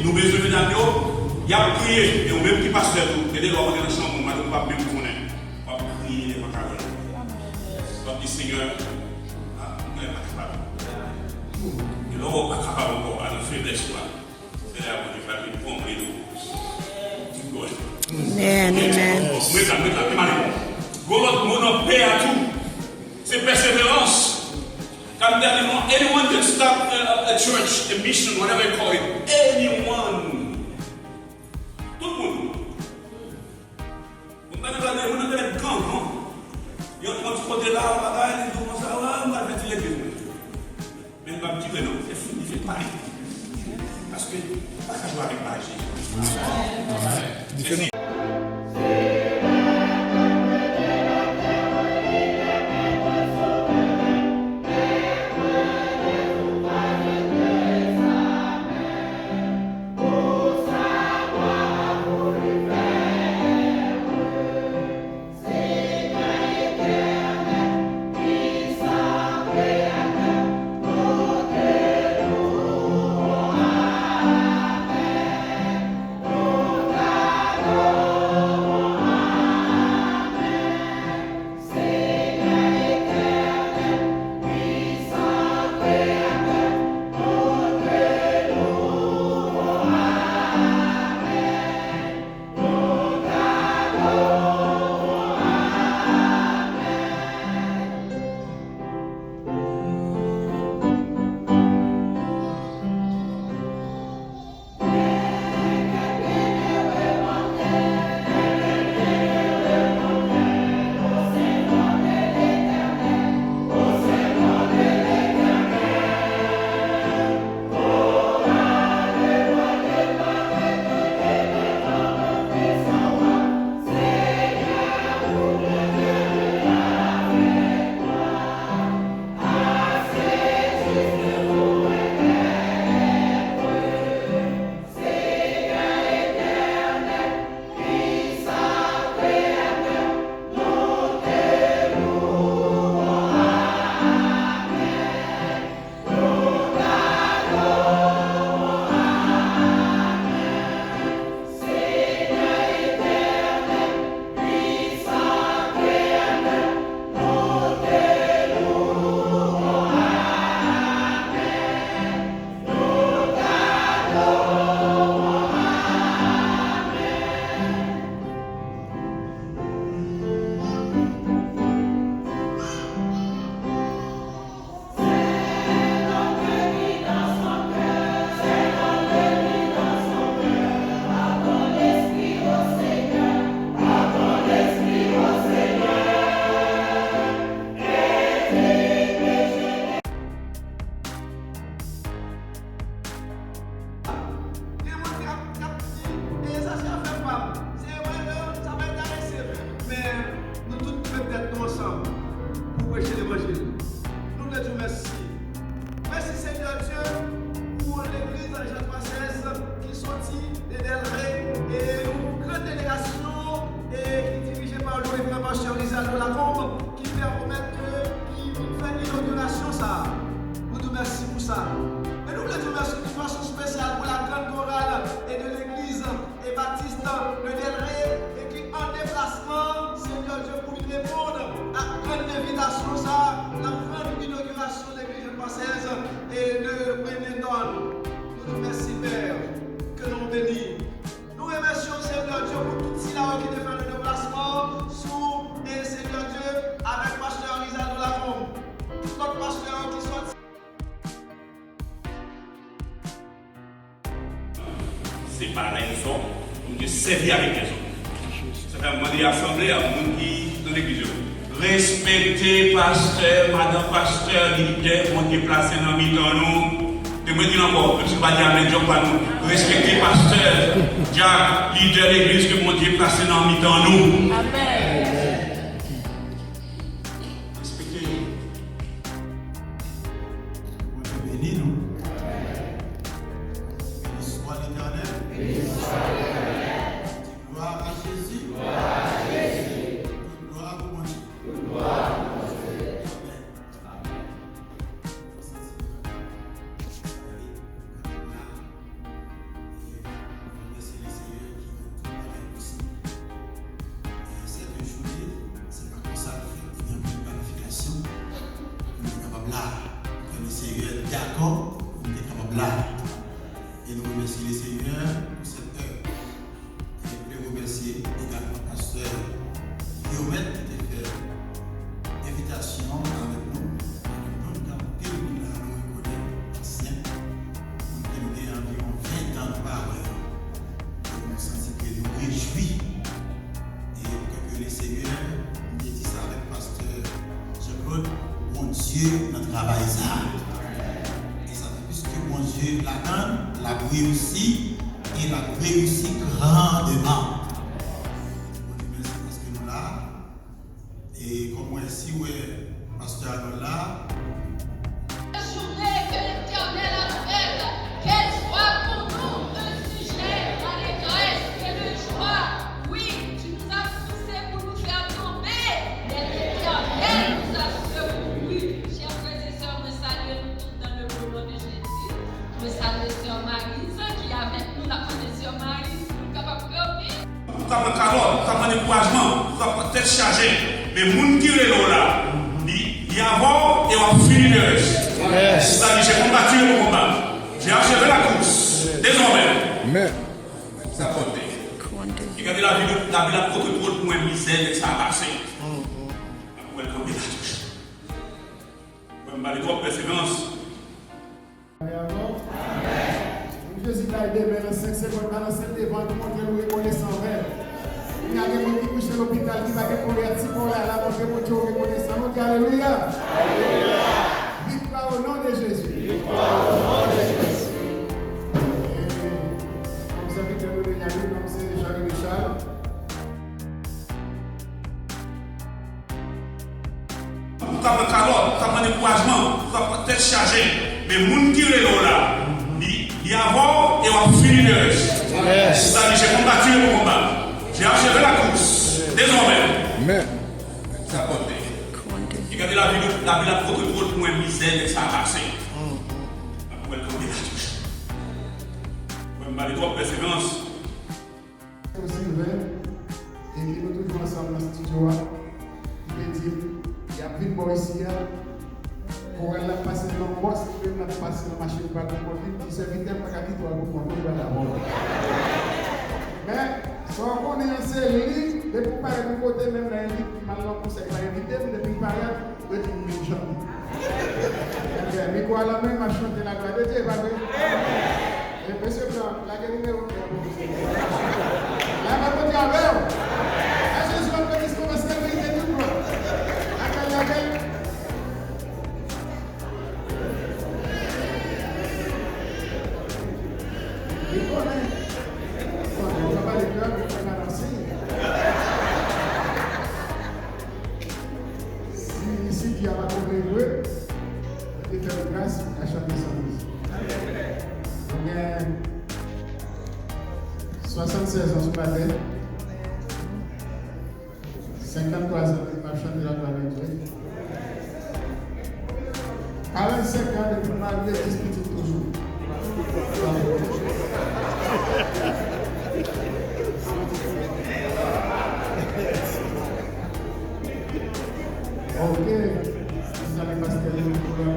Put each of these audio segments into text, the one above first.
nous besoin de nous, il y a prié, et même qui passe de tout, et dès lors, on est ensemble, on va pas même connaître, on va prier, on va prier. Donc, le Seigneur, il n'est pas capable. Et là, on n'est pas capable encore, à notre faiblesse, c'est là où on va lui prendre les deux. Amen, amen. God pay à tout. C'est persévérance. Anyone can start a church, a mission, whatever you call it. Anyone. Tout le monde. On a des grands, non? Il y a un côté là, on va aller, on va mettre les deux. Mais on va me dire non, c'est fini, c'est pareil. Parce que, pas qu'à jouer avec Jésus. C'est pas la raison, on servir avec les autres. Ça fait demander à l'assemblée, à monde qui dans l'église. Respectez pasteur, madame pasteur, leader, on est placé dans le milieu nous. Je me dis encore, je ne vais pas dire amen, je ne pas nous. Respectez pasteur, Jack, leader de l'église, que mon Dieu est placé dans le milieu nous. Amen. Respectez-nous. On est béni, nous. Gloire à Jésus. Gloire à Jésus. Gloire à mon Dieu. Gloire à mon Dieu. Amen. d'accord pour nous être capables là. Et nous remercions les seigneurs pour cette heure. Et nous voulons remercier également le pasteur Guillaume qui a fait invitation avec nous. Nous avons nous reconnaît ancien. Nous avons environ 20 ans de parole. Nous sentons que nous réjouis. Et que les seigneurs nous dit ça avec le pasteur Jean-Claude. Mon Dieu, notre travail ça. Et ça fait plus que mon Dieu la donne, la réussit et la réussit grandement. On dit merci parce que nous là. Et comme moi ici, ouais, pasteur Arnaud là. La journée que l'Éternel a faite, qu'elle soit pour nous un sujet d'allégresse et de joie. Oui, tu nous as poussés pour nous faire tomber, mais l'Éternel nous a secourus. Chers frères et sœurs, nous saluons tous dans le beau nom de Jésus. Nous saluons sœur Maryse qui est avec nous, la sœur Maryse, nous capables de grandir. Vous avez carotte, vous avez découragement, vous avez tête chargée. Mais les gens qui sont là, il y a avant et on finit le reste. C'est-à-dire, j'ai combattu le combat. J'ai achevé la course. Désormais, Amen. ça compte. Regardez la vie de la protocole pour une misère et ça a passé. Après, le camp de la touche. Vous avez trop de persévérance. Jésus a aidé dans 5 secondes, dans 7 devant tout le monde qui nous reconnaît sans vrai. Il y a des gens qui couchent à l'hôpital qui va être converti pour la montrer pour Dieu reconnaissant. Donc, alléluia. Victoire au nom de Jésus. Victoire au nom de Jésus. Comme ça, que nous devons y aller, comme c'est Jacques Richard. Vous avez carotte, vous avez découragement, vous avez tête chargée. Mais les gens qui sont là, il y a avant et on finit le reste. C'est-à-dire, j'ai combattu le combat. J'ai achevé la course. Désormais, Amen. ça compte. Regardez la vie de la protocole pour une misère et ça a passé. Après, le camp de la touche. Vous avez trop de persévérance. Sylvain, et nous toujours ensemble dans le studio. Il dit, il y a plus de boys ici. Pour elle, la passer dans le boss, elle la passer dans la machine par le côté, qui se vite pas qu'à toi pour comprendre d'abord. Mais, soit on est en série, mais pour parler du côté, même là, maintenant, pour se faire inviter, depuis parler, vous êtes une jambe. Mais quoi, la même, a chanté la gloire de Dieu, pas vrai? Et monsieur Blanc, la gueule numéro 1. La va continuer avec vous. À Jésus, on peut dire qu'on va se réveiller tout le monde. La gueule. Il connaît. On va pas les cœurs, on va balancer. Si qui a pas compris, il fait grâce à chanter sa musique. On a 76 ans ce matin, 53 ans il m'a chanté la gloire de Dieu. 45 ans depuis ma vie, je discute toujours. Ok, vous allez passer pour la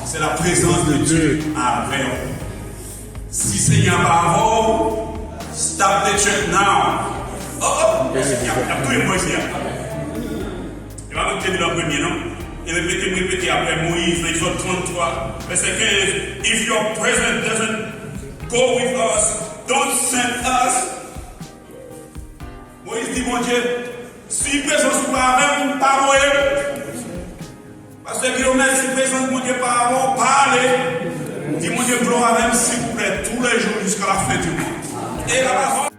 C'est la présence de Dieu avec vous. Si Seigneur pas avant, stop the church now. Oh, il y a tout le monde ici. Il va nous tenir le premier, non? et répétez après Moïse, l'Exode 33, verset 15. If your presence doesn't go with us, don't send us. Moïse dit, mon Dieu, si présence pas avec pas parce que Dieu merci, présence, mon Dieu, pas avant, parler. Dis, mon Dieu, gloire avec, s'il vous plaît, tous les jours jusqu'à la fin du monde. Et là-bas,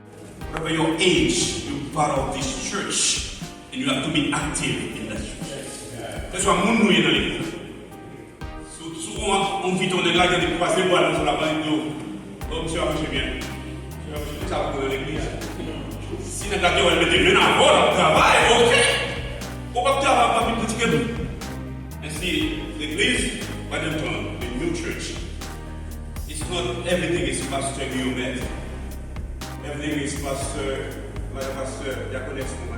whatever your age, you're part of this church, and you have to be active in that church. Que ce soit mon noué dans l'église. Souvent, on vit, on est là, il y a des croisés, voilà, sur la bande d'eau. Donc, monsieur, marchez bien. Monsieur, ça va dans l'église. Si les gars, on met des jeunes à bord, on travaille, ok. Pourquoi tu n'as pas pu critiquer nous? See, l'église, by the time, the new church, it's not everything is Pastor Guillaume. Everything is Pastor, like Pastor Diaconex.